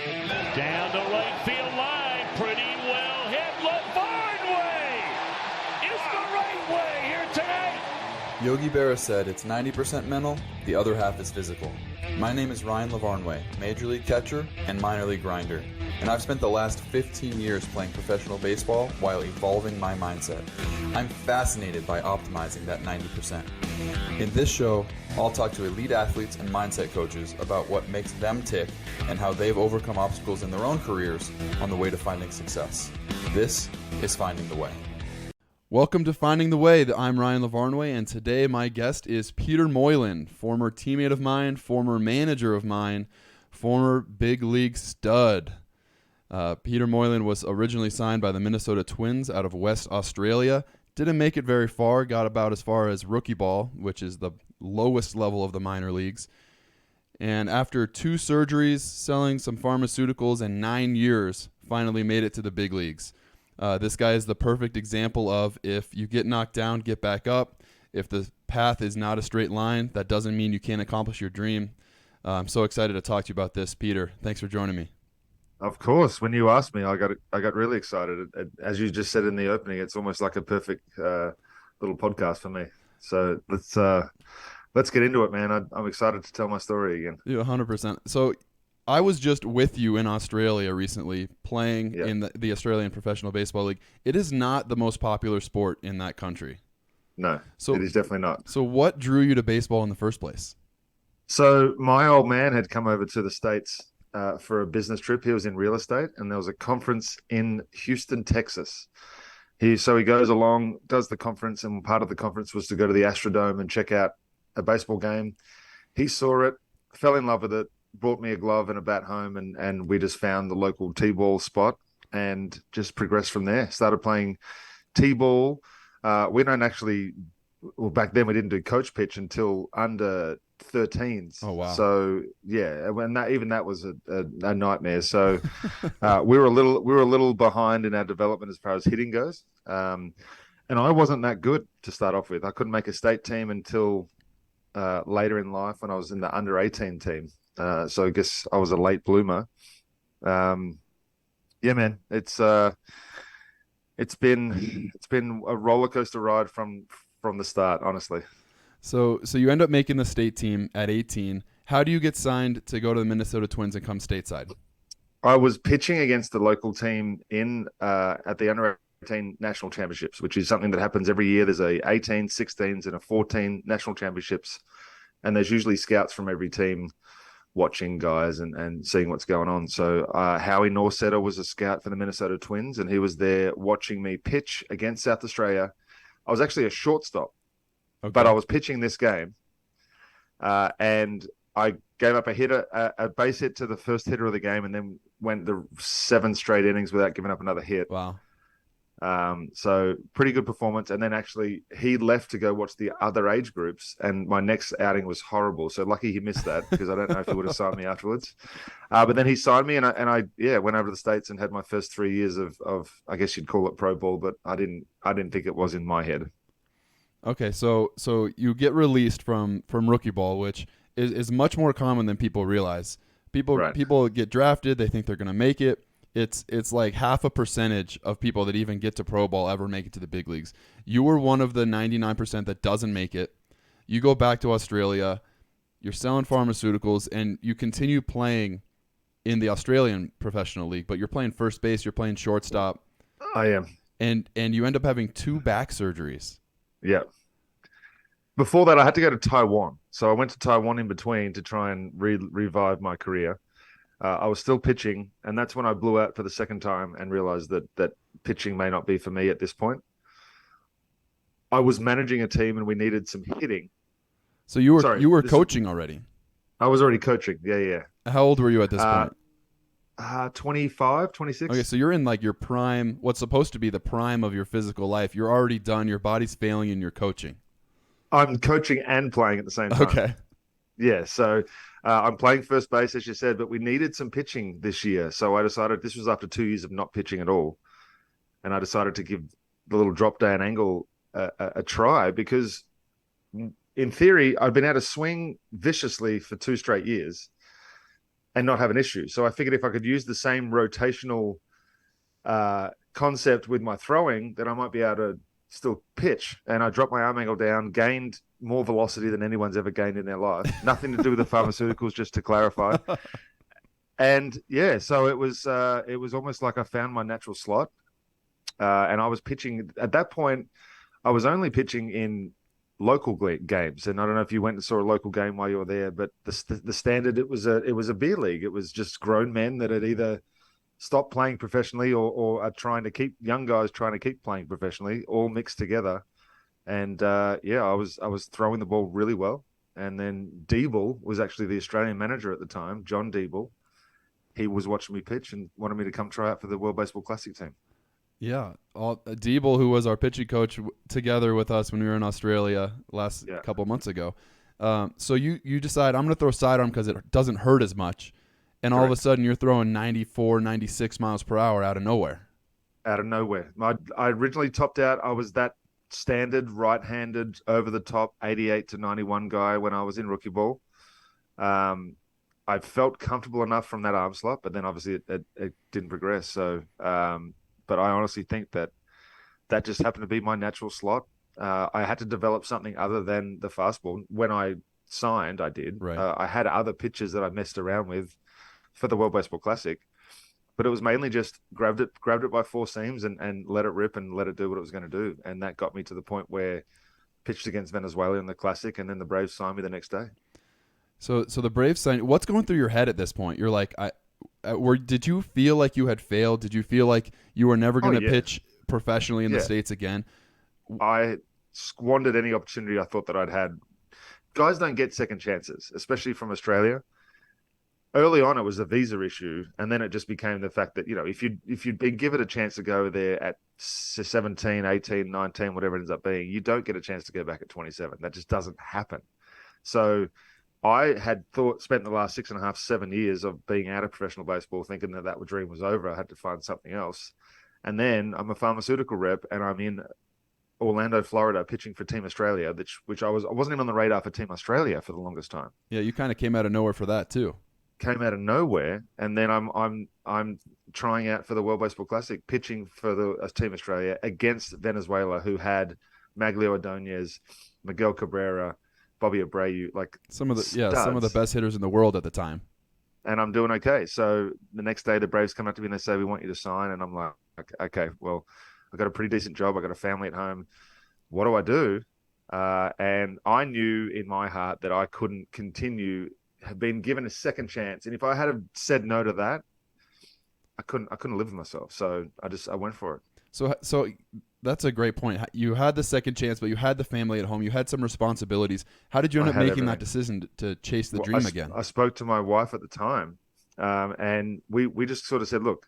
Down the right field line, pretty well hit. LaVarn way is the right way here tonight. Yogi Berra said it's 90% mental, the other half is physical. My name is Ryan LaVarnway, Major League catcher and minor league grinder, and I've spent the last 15 years playing professional baseball while evolving my mindset. I'm fascinated by optimizing that 90%. In this show, I'll talk to elite athletes and mindset coaches about what makes them tick and how they've overcome obstacles in their own careers on the way to finding success. This is Finding the Way. Welcome to Finding the Way. I'm Ryan LaVarnway, and today my guest is Peter Moylan, former teammate of mine, former manager of mine, former big league stud. Peter Moylan was originally signed by the Minnesota Twins out of West Australia. Didn't make it very far, got about as far as rookie ball, which is the lowest level of the minor leagues. And after 2 surgeries, selling some pharmaceuticals, and 9 years, finally made it to the big leagues. This guy is the perfect example of if you get knocked down, get back up. If the path is not a straight line, that doesn't mean you can't accomplish your dream. I'm so excited to talk to you about this, Peter. Thanks for joining me. Of course. When you asked me, I got really excited. As you just said in the opening, it's almost like a perfect little podcast for me. So let's get into it, man. I'm excited to tell my story again. Yeah, 100%. So I was just with you in Australia recently playing in the Australian Professional Baseball League. It is not the most popular sport in that country. No, it is definitely not. So what drew you to baseball in the first place? So my old man had come over to the States for a business trip. He was in real estate, and there was a conference in Houston, Texas. He goes along, does the conference, and part of the conference was to go to the Astrodome and check out a baseball game. He saw it, fell in love with it, brought me a glove and a bat home, and we just found the local T-ball spot and just progressed from there. Started playing T-ball. We don't actually, well, back then we didn't do coach pitch until under 13s. Oh, wow. So yeah, when that was a nightmare. So we were a little behind in our development as far as hitting goes. And I wasn't that good to start off with. I couldn't make a state team until later in life when I was in the under 18 team. So I guess I was a late bloomer. Yeah, man, it's been a roller coaster ride from the start, honestly. So you end up making the state team at 18. How do you get signed to go to the Minnesota Twins and come stateside? I was pitching against the local team at the under 18 national championships, which is something that happens every year. There's a 18, 16s, and a 14 national championships, and there's usually scouts from every team watching guys and seeing what's going on. So Howie Norsetter was a scout for the Minnesota Twins, and he was there watching me pitch against South Australia. I was actually a shortstop, but I was pitching this game, and I gave up a base hit to the first hitter of the game, and then went the 7 straight innings without giving up another hit. Wow. So pretty good performance. And then actually he left to go watch the other age groups, and my next outing was horrible. So lucky he missed that, because I don't know if he would have signed me afterwards. But then he signed me, and I went over to the States and had my first 3 years of I guess you'd call it pro ball, but I didn't think it was in my head. Okay, so you get released from rookie ball, which is much more common than people realize. People get drafted, they think they're going to make it. It's like half a percentage of people that even get to pro ball ever make it to the big leagues. You were one of the 99% that doesn't make it. You go back to Australia, you're selling pharmaceuticals, and you continue playing in the Australian professional league, but you're playing first base, you're playing shortstop. I am. And you end up having 2 back surgeries. Yeah. Before that, I had to go to Taiwan. So I went to Taiwan in between to try and revive my career. I was still pitching, and that's when I blew out for the second time and realized that pitching may not be for me at this point. I was managing a team, and we needed some hitting. So you were coaching already? I was already coaching. Yeah. How old were you at this point? 25, 26. Okay, so you're in like your prime, what's supposed to be the prime of your physical life. You're already done. Your body's failing, and you're coaching. I'm coaching and playing at the same time. Okay. Yeah, so I'm playing first base, as you said, but we needed some pitching this year. So I decided, this was after 2 years of not pitching at all, and I decided to give the little drop down angle a try, because in theory, I've been able to swing viciously for 2 straight years. and not have an issue. So I figured if I could use the same rotational concept with my throwing, then I might be able to still pitch. And I dropped my arm angle down, gained more velocity than anyone's ever gained in their life. Nothing to do with the pharmaceuticals, just to clarify. And yeah, so it was almost like I found my natural slot. And I was pitching at that point. I was only pitching in local games, and I don't know if you went and saw a local game while you were there, but the standard, it was a beer league. It was just grown men that had either stopped playing professionally or are trying to keep young guys trying to keep playing professionally, all mixed together. And yeah, I was throwing the ball really well. And then Deeble was actually the Australian manager at the time, John Deeble. He was watching me pitch and wanted me to come try out for the World Baseball Classic team. Yeah, Deeble, who was our pitching coach together with us when we were in Australia last couple months ago. So you decide, I'm going to throw sidearm because it doesn't hurt as much. And all of a sudden you're throwing 94, 96 miles per hour out of nowhere. Out of nowhere. I originally topped out. I was that standard right-handed, over-the-top 88 to 91 guy when I was in rookie ball. I felt comfortable enough from that arm slot, but then obviously it didn't progress. So, but I honestly think that just happened to be my natural slot. I had to develop something other than the fastball. When I signed, I did. Right. I had other pitches that I messed around with for the World Baseball Classic, but it was mainly just grabbed it by four seams and let it rip and let it do what it was going to do. And that got me to the point where pitched against Venezuela in the Classic, and then the Braves signed me the next day. So the Braves signed. What's going through your head at this point? You're like, did you feel like you had failed? Did you feel like you were never going to pitch professionally in the States again? I squandered any opportunity I thought that I'd had. Guys don't get second chances, especially from Australia. Early on, it was a visa issue, and then it just became the fact that, if you'd been given a chance to go there at 17, 18, 19, whatever it ends up being, you don't get a chance to go back at 27. That just doesn't happen. So I had spent the last 6.5, 7 years of being out of professional baseball thinking that dream was over. I had to find something else. And then I'm a pharmaceutical rep, and I'm in Orlando, Florida, pitching for Team Australia, which I wasn't even on the radar for Team Australia for the longest time. Yeah, you kind of came out of nowhere for that too. Came out of nowhere, and then I'm trying out for the World Baseball Classic, pitching for the Team Australia against Venezuela, who had Maglio Ordonez, Miguel Cabrera, Bobby Abreu, like some of the best hitters in the world at the time. And I'm doing okay. So the next day, the Braves come up to me and they say, "We want you to sign." And I'm like, "Okay, well, I've got a pretty decent job. I've got a family at home. What do I do?" And I knew in my heart that I couldn't continue. Have been given a second chance, and if I had said no to that, I couldn't live with myself. So I went for it. So that's a great point. You had the second chance, but you had the family at home. You had some responsibilities. How did you end up making that decision to chase the dream again? I spoke to my wife at the time, and we just sort of said, look,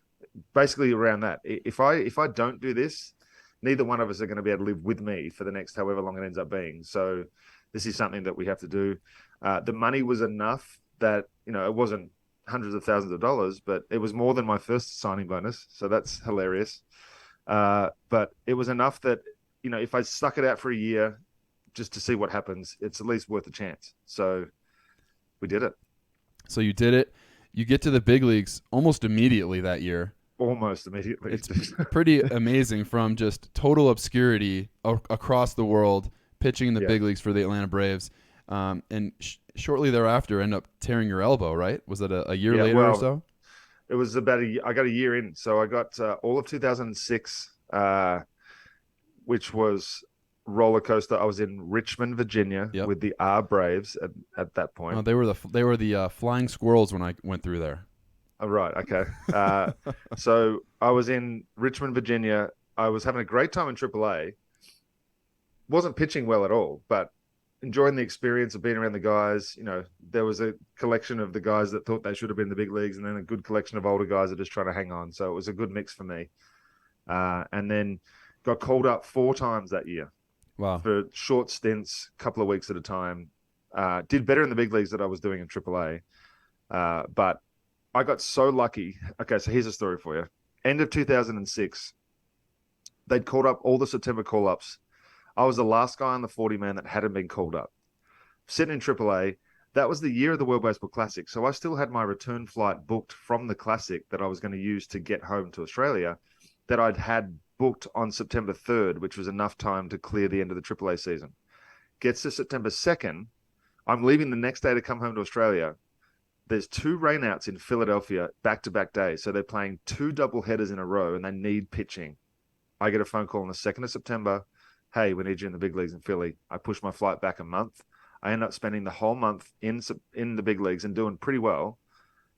basically around that, if I don't do this, neither one of us are going to be able to live with me for the next however long it ends up being. So this is something that we have to do. The money was enough that, it wasn't hundreds of thousands of dollars, but it was more than my first signing bonus. So that's hilarious. But it was enough that, if I stuck it out for a year just to see what happens, it's at least worth a chance. So we did it. So you did it. You get to the big leagues almost immediately that year. Almost immediately. It's pretty amazing, from just total obscurity across the world, pitching in the big leagues for the Atlanta Braves. And shortly thereafter, end up tearing your elbow, right? Was it a year later or so? It was about I got a year in. So I got all of 2006, which was roller coaster. I was in Richmond, Virginia with the Braves at that point. Oh, they were the flying squirrels when I went through there. Oh, right. Okay. So I was in Richmond, Virginia. I was having a great time in AAA. Wasn't pitching well at all, but enjoying the experience of being around the guys. There was a collection of the guys that thought they should have been in the big leagues, and then a good collection of older guys that are just trying to hang on. So it was a good mix for me. And then got called up 4 times that year. Wow. For short stints, a couple of weeks at a time. Did better in the big leagues than I was doing in AAA. But I got so lucky. Okay, so here's a story for you. End of 2006, they'd called up all the September call-ups. I was the last guy on the 40-man that hadn't been called up. Sitting in AAA, that was the year of the World Baseball Classic. So I still had my return flight booked from the Classic that I was going to use to get home to Australia, that I'd had booked on September 3rd, which was enough time to clear the end of the AAA season. Gets to September 2nd. I'm leaving the next day to come home to Australia. There's 2 rainouts in Philadelphia back-to-back days. So they're playing 2 double headers in a row and they need pitching. I get a phone call on the 2nd of September. Hey, we need you in the big leagues in Philly. I push my flight back a month. I end up spending the whole month in the big leagues and doing pretty well.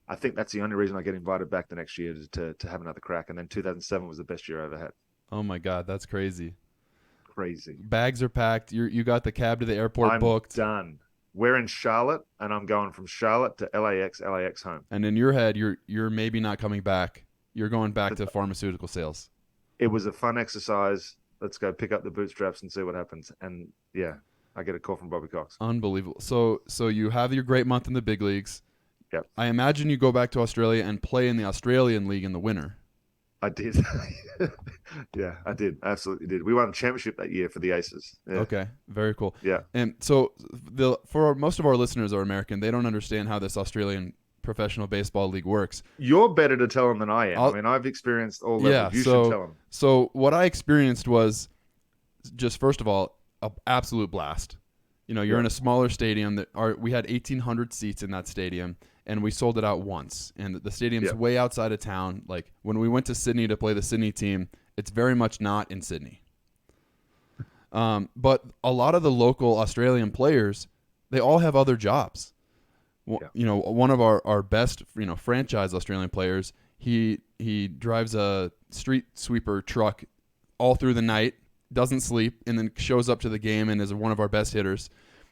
I think that's the only reason I get invited back the next year to have another crack. And then 2007 was the best year I ever had. Oh my God, that's crazy. Crazy. Bags are packed. You got the cab to the airport I'm booked. done. We're in Charlotte, and I'm going from Charlotte to LAX home. And in your head, you're maybe not coming back. You're going back to pharmaceutical sales. It was a fun exercise. Let's go pick up the bootstraps and see what happens. And yeah, I get a call from Bobby Cox. Unbelievable. So you have your great month in the big leagues. Yep. I imagine you go back to Australia and play in the Australian League in the winter. I did. Yeah, I did. Absolutely did. We won a championship that year for the Aces. Yeah. Okay, very cool. Yeah. And so for most of our listeners are American. They don't understand how this Australian professional baseball league works. You're better to tell them than I am. I mean, I've experienced all levels. Yeah, You should tell them. So what I experienced was just, first of all, an absolute blast. You know, you're in a smaller stadium. We had 1,800 seats in that stadium, and we sold it out once. And the stadium's way outside of town. Like, when we went to Sydney to play the Sydney team, it's very much not in Sydney. But a lot of the local Australian players, they all have other jobs. You know, one of our best, franchise Australian players, he drives a street sweeper truck all through the night, doesn't sleep, and then shows up to the game and is one of our best hitters.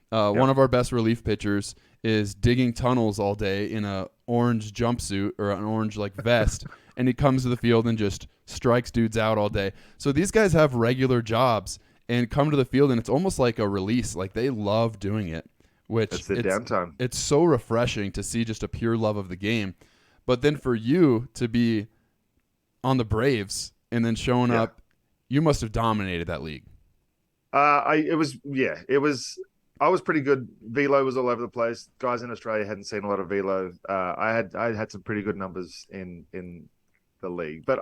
One of our best relief pitchers is digging tunnels all day in a orange jumpsuit or an orange vest, and he comes to the field and just strikes dudes out all day. So these guys have regular jobs and come to the field, and it's almost like a release. Like, they love doing it. It's downtime. It's so refreshing to see just a pure love of the game. But then for you to be on the Braves and then showing up, you must have dominated that league. I was pretty good. Velo was all over the place. Guys in Australia hadn't seen a lot of velo. I had some pretty good numbers in the league. But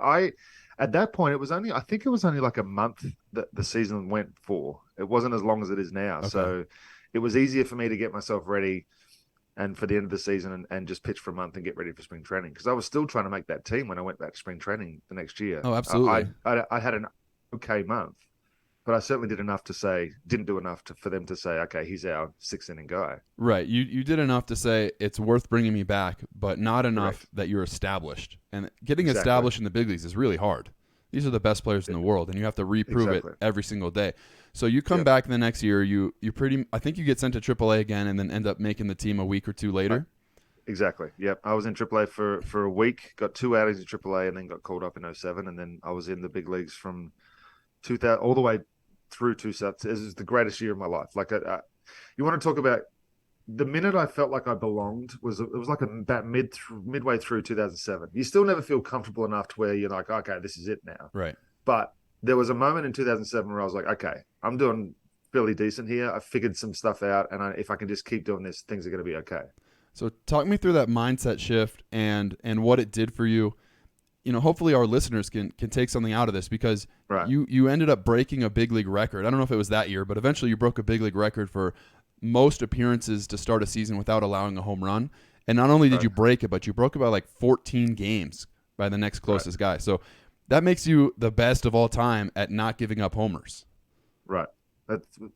at that point, I think it was only like a month that the season went for. It wasn't as long as it is now. Okay. So it was easier for me to get myself ready and for the end of the season and just pitch for a month and get ready for spring training. Because I was still trying to make that team when I went back to spring training the next year. Oh, absolutely. I had an okay month, but I certainly didn't do enough for them to say, okay, he's our 6th inning guy. Right. You did enough to say it's worth bringing me back, but not enough that you're established. And getting established in the big leagues is really hard. These are the best players in the world, and you have to reprove it every single day. So you come back the next year, I think you get sent to AAA again and then end up making the team a week or two later. Exactly. Yep. I was in AAA for a week, got 2 outings in AAA, and then got called up in 2007, and then I was in the big leagues from 2000 all the way through 2000. This is the greatest year of my life. Like, you want to talk about the minute I felt like I belonged it was like about midway through 2007. You still never feel comfortable enough to where you're like, okay, this is it now. Right. But there was a moment in 2007 where I was like, okay, I'm doing fairly decent here. I figured some stuff out, and if I can just keep doing this, things are going to be okay. So talk me through that mindset shift and what it did for you. You know, hopefully our listeners can take something out of this, because you ended up breaking a big league record. I don't know if it was that year, but eventually you broke a big league record for most appearances to start a season without allowing a home run. And not only did you break it, but you broke it by like 14 games by the next closest guy. So that makes you the best of all time at not giving up homers. Right.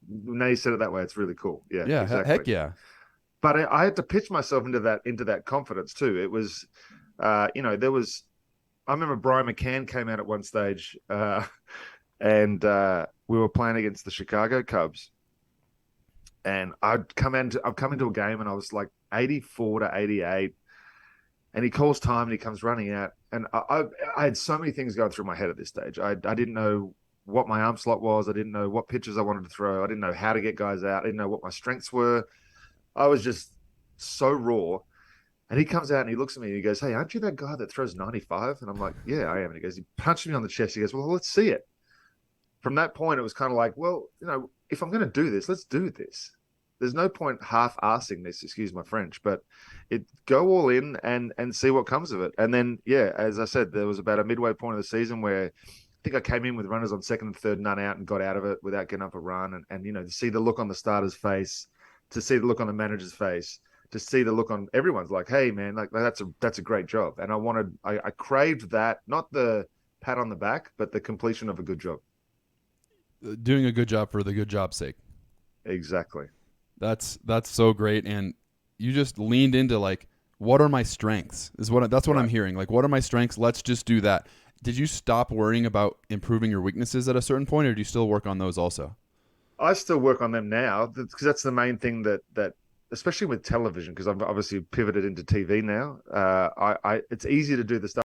Now you said it that way, it's really cool. Yeah. Yeah. Exactly. Heck yeah. But I had to pitch myself into that confidence too. It was, I remember Brian McCann came out at one stage, and we were playing against the Chicago Cubs. And I've come into a game and I was like 84 to 88, and he calls time and he comes running out. And I had so many things going through my head at this stage. I didn't know what my arm slot was. I didn't know what pitches I wanted to throw. I didn't know how to get guys out. I didn't know what my strengths were. I was just so raw. And he comes out and he looks at me and he goes, "Hey, aren't you that guy that throws 95? And I'm like, "Yeah, I am." And he goes, he punched me on the chest. He goes, "Well, let's see it." From that point, it was kind of like, well, if I'm going to do this, let's do this. there's no point half-assing this, excuse my French, but go all in and see what comes of it. And then, yeah, as I said, there was about a midway point of the season where I think I came in with runners on second and third, none out, and got out of it without getting up a run. And to see the look on the starter's face, to see the look on the manager's face, to see the look on everyone's like, hey man, like that's a great job. And I craved that, not the pat on the back, but the completion of a good job. Doing a good job for the good job's sake. Exactly. That's so great. And you just leaned into like, what are my strengths? That's what I'm hearing. Like, what are my strengths? Let's just do that. Did you stop worrying about improving your weaknesses at a certain point, or do you still work on those also? I still work on them now because that's the main thing that especially with television, because I've obviously pivoted into TV now. It's easy to do the stuff